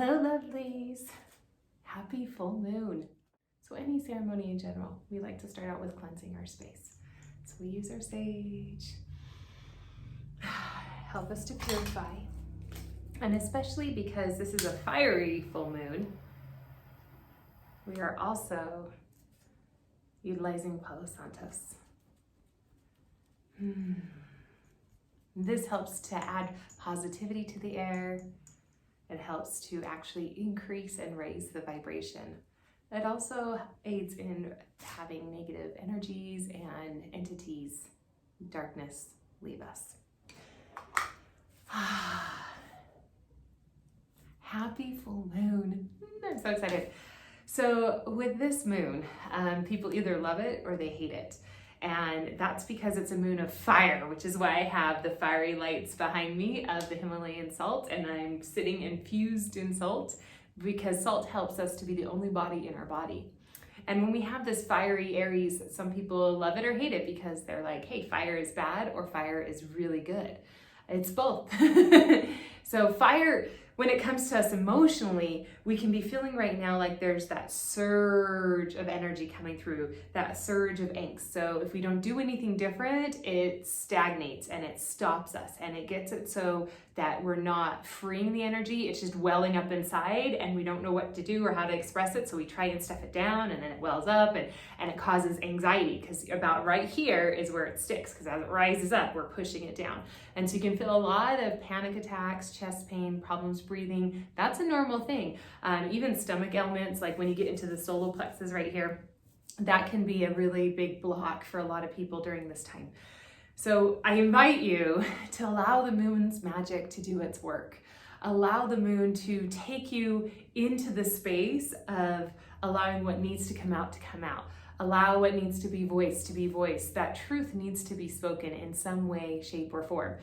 Hello, lovelies. Happy full moon. So any ceremony in general, we like to start out with cleansing our space. So we use our sage, help us to purify. And especially because this is a fiery full moon, we are also utilizing Palo Santos. This helps to add positivity to the air. It helps to actually increase and raise the vibration. It also aids in having negative energies and entities, darkness, leave us. Happy full moon. I'm so excited. So with this moon, people either love it or they hate it. And that's because it's a moon of fire, which is why I have the fiery lights behind me of the Himalayan salt, and I'm sitting infused in salt because salt helps us to be the only body in our body. And when we have this fiery Aries, some people love it or hate it because they're like, hey, fire is bad or fire is really good. It's both. So fire, when it comes to us emotionally, we can be feeling right now like there's that surge of energy coming through, that surge of angst. So if we don't do anything different, it stagnates and it stops us, and it gets it so that we're not freeing the energy. It's just welling up inside and we don't know what to do or how to express it. So we try and stuff it down, and then it wells up and it causes anxiety, because about right here is where it sticks, because as it rises up, we're pushing it down. And so you can feel a lot of panic attacks, chest pain, problems breathing. That's a normal thing. Even stomach ailments, like when you get into the solar plexus right here, that can be a really big block for a lot of people during this time. So I invite you to allow the moon's magic to do its work. Allow the moon to take you into the space of allowing what needs to come out to come out. Allow what needs to be voiced. That truth needs to be spoken in some way, shape, or form.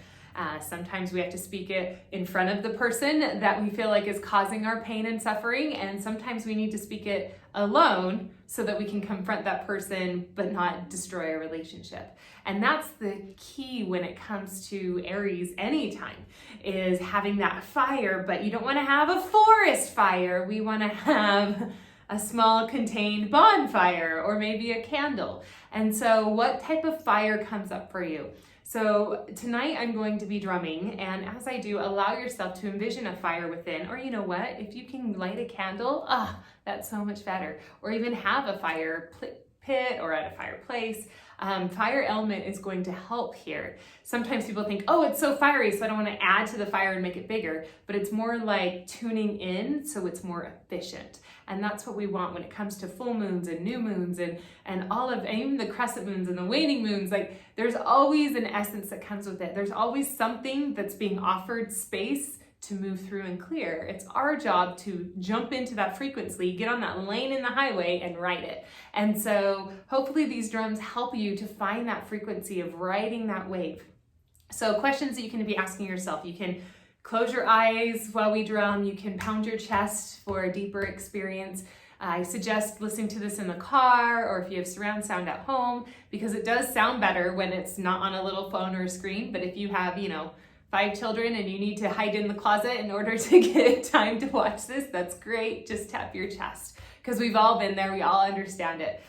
Sometimes we have to speak it in front of the person that we feel like is causing our pain and suffering, and sometimes we need to speak it alone so that we can confront that person but not destroy a relationship. And that's the key when it comes to Aries anytime, is having that fire, but you don't want to have a forest fire. We want to have a small contained bonfire or maybe a candle. And so what type of fire comes up for you? So tonight I'm going to be drumming, and as I do, allow yourself to envision a fire within, or you know what, if you can light a candle, that's so much better. Or even have a fire pit or at a fireplace. Fire element is going to help here. Sometimes people think, oh, it's so fiery, so I don't want to add to the fire and make it bigger, but it's more like tuning in so it's more efficient. And that's what we want when it comes to full moons and new moons and even the crescent moons and the waning moons. Like, there's always an essence that comes with it. There's always something that's being offered space to move through and clear. It's our job to jump into that frequency, get on that lane in the highway and ride it. And so hopefully these drums help you to find that frequency of riding that wave. So questions that you can be asking yourself: you can close your eyes while we drum, you can pound your chest for a deeper experience. I suggest listening to this in the car, or if you have surround sound at home, because it does sound better when it's not on a little phone or a screen. But if you have, 5 children and you need to hide in the closet in order to get time to watch this, that's great. Just tap your chest, because we've all been there. We all understand it.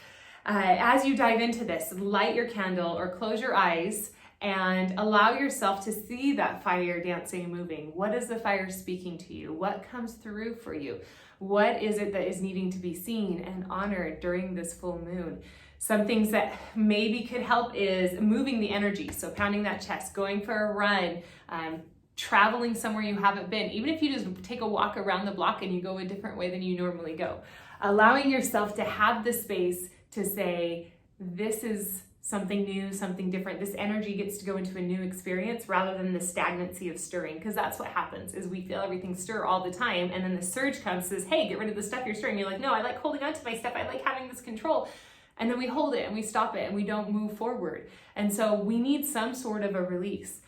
As you dive into this, light your candle or close your eyes and allow yourself to see that fire dancing and moving. What is the fire speaking to you? What comes through for you? What is it that is needing to be seen and honored during this full moon? Some things that maybe could help is moving the energy. So pounding that chest, going for a run, traveling somewhere you haven't been. Even if you just take a walk around the block and you go a different way than you normally go. Allowing yourself to have the space to say, this is something new, something different. This energy gets to go into a new experience rather than the stagnancy of stirring, because that's what happens is we feel everything stir all the time, and then the surge comes, says, hey, get rid of the stuff you're stirring. You're like, no, I like holding on to my stuff. I like having this control. And then we hold it and we stop it and we don't move forward. And so we need some sort of a release.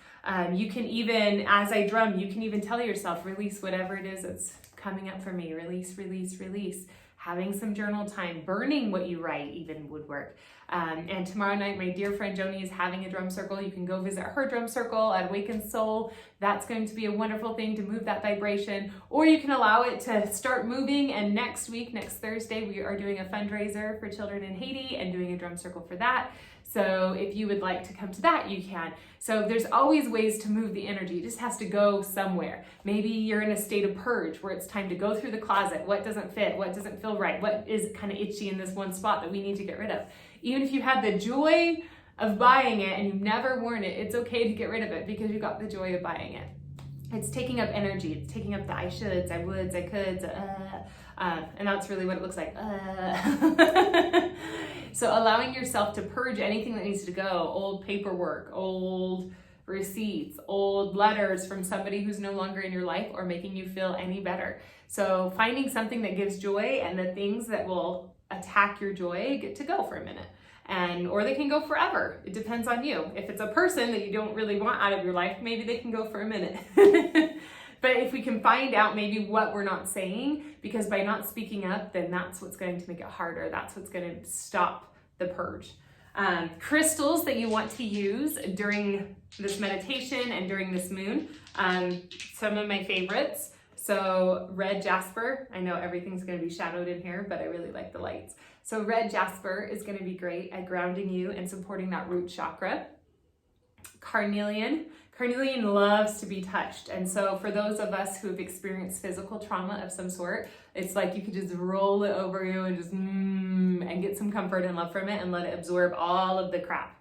You can even, as I drum, you can even tell yourself, release whatever it is that's coming up for me. Release, release, release. having some journal time, burning what you write even would work. And tomorrow night, my dear friend Joni is having a drum circle. You can go visit her drum circle at Awakened Soul. That's going to be a wonderful thing to move that vibration, or you can allow it to start moving. And next week, next Thursday, we are doing a fundraiser for children in Haiti and doing a drum circle for that. So if you would like to come to that, you can. So there's always ways to move the energy. It just has to go somewhere. Maybe you're in a state of purge where it's time to go through the closet. What doesn't fit? What doesn't feel right? What is kind of itchy in this one spot that we need to get rid of? Even if you had the joy of buying it and you've never worn it, it's okay to get rid of it because you got the joy of buying it. It's taking up energy. It's taking up the I shoulds, I woulds, I coulds, and that's really what it looks like. So allowing yourself to purge anything that needs to go, old paperwork, old receipts, old letters from somebody who's no longer in your life or making you feel any better. So finding something that gives joy, and the things that will attack your joy get to go for a minute. Or they can go forever. It depends on you. If it's a person that you don't really want out of your life, maybe they can go for a minute. But if we can find out maybe what we're not saying, because by not speaking up, then that's what's going to make it harder. That's what's going to stop the purge. Crystals that you want to use during this meditation and during this moon. Some of my favorites. So red jasper. I know everything's going to be shadowed in here, but I really like the lights. So red jasper is going to be great at grounding you and supporting that root chakra. Carnelian. Carnelian loves to be touched. And so for those of us who have experienced physical trauma of some sort, it's like you could just roll it over you and just and get some comfort and love from it and let it absorb all of the crap.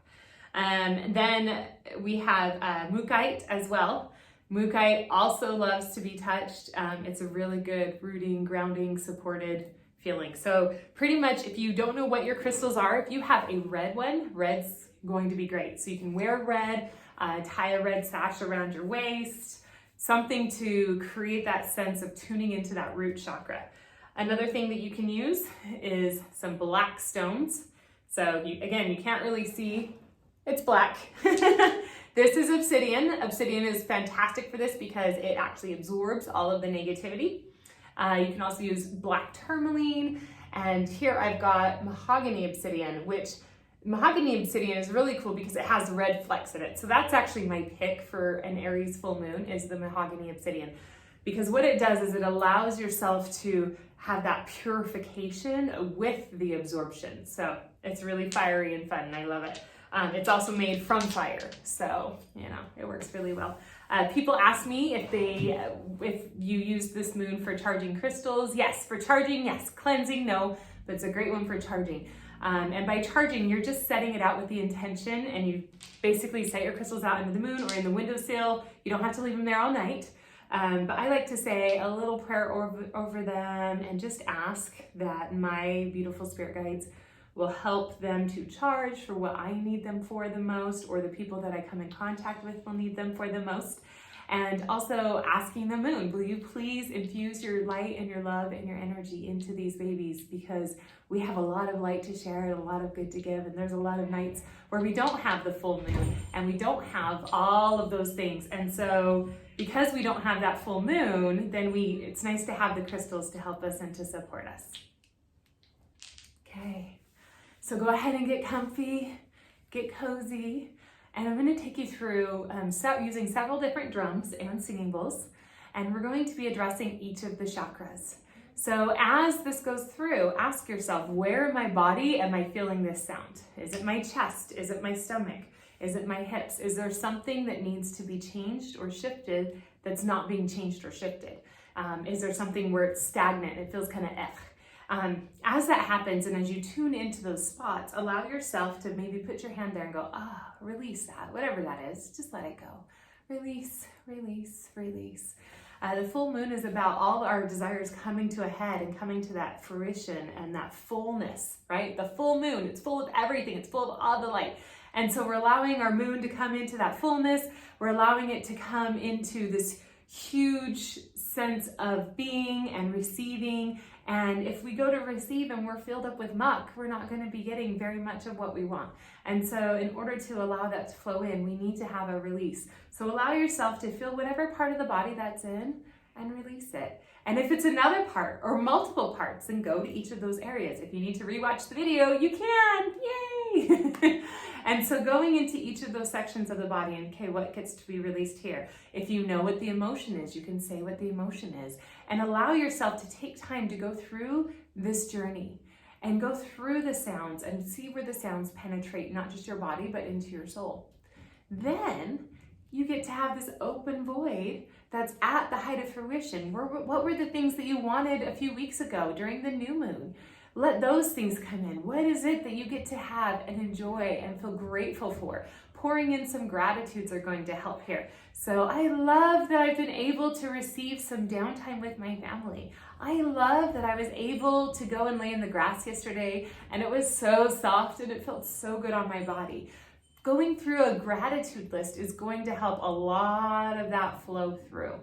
Then we have mookaite as well. Mookaite also loves to be touched. It's a really good rooting, grounding, supported feeling. So pretty much if you don't know what your crystals are, if you have a red one, red's going to be great. So you can wear red, tie a red sash around your waist, something to create that sense of tuning into that root chakra. Another thing that you can use is some black stones. So you can't really see, it's black. This is obsidian. Obsidian is fantastic for this because it actually absorbs all of the negativity. You can also use black tourmaline, and here I've got mahogany obsidian, which mahogany obsidian is really cool because it has red flecks in it. So that's actually my pick for an Aries full moon, is the mahogany obsidian, because what it does is it allows yourself to have that purification with the absorption. So it's really fiery and fun, and I love it. It's also made from fire, so it works really well. People ask me if you use this moon for charging crystals. Yes, for charging, yes. Cleansing, no, but it's a great one for charging. And by charging, you're just setting it out with the intention, and you basically set your crystals out into the moon or in the windowsill. You don't have to leave them there all night. But I like to say a little prayer over them and just ask that my beautiful spirit guides will help them to charge for what I need them for the most, or the people that I come in contact with will need them for the most. And also asking the moon, will you please infuse your light and your love and your energy into these babies, because we have a lot of light to share and a lot of good to give, and there's a lot of nights where we don't have the full moon and we don't have all of those things. And so because we don't have that full moon, then it's nice to have the crystals to help us and to support us. Okay, so go ahead and get comfy, get cozy. And I'm going to take you through using several different drums and singing bowls, and we're going to be addressing each of the chakras. So as this goes through, ask yourself, where in my body am I feeling this sound? Is it my chest? Is it my stomach? Is it my hips? Is there something that needs to be changed or shifted that's not being changed or shifted? Is there something where it's stagnant? It feels kind of as that happens, and as you tune into those spots, allow yourself to maybe put your hand there and go, release that, whatever that is, just let it go. Release, release, release. The full moon is about all our desires coming to a head and coming to that fruition and that fullness, right? The full moon, it's full of everything. It's full of all the light. And so we're allowing our moon to come into that fullness. We're allowing it to come into this huge sense of being and receiving. And if we go to receive and we're filled up with muck, we're not going to be getting very much of what we want. And so in order to allow that to flow in, we need to have a release. So allow yourself to feel whatever part of the body that's in and release it. And if it's another part or multiple parts, then go to each of those areas. If you need to rewatch the video, you can, yay! And so going into each of those sections of the body, and okay, what gets to be released here? If you know what the emotion is, you can say what the emotion is, and allow yourself to take time to go through this journey and go through the sounds and see where the sounds penetrate, not just your body, but into your soul. Then you get to have this open void that's at the height of fruition. What were the things that you wanted a few weeks ago during the new moon? Let those things come in. What is it that you get to have and enjoy and feel grateful for? Pouring in some gratitudes are going to help here. So I love that I've been able to receive some downtime with my family. I love that I was able to go and lay in the grass yesterday, and it was so soft and it felt so good on my body. Going through a gratitude list is going to help a lot of that flow through.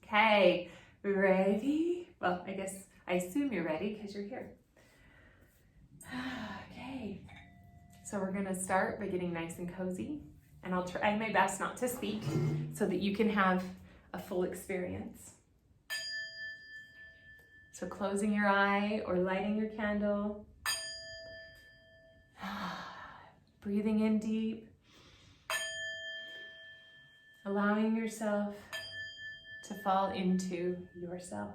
Okay, ready? Well, I assume you're ready because you're here. Okay, so we're gonna start by getting nice and cozy, and I'll try my best not to speak so that you can have a full experience. So closing your eye or lighting your candle. Breathing in deep, allowing yourself to fall into yourself.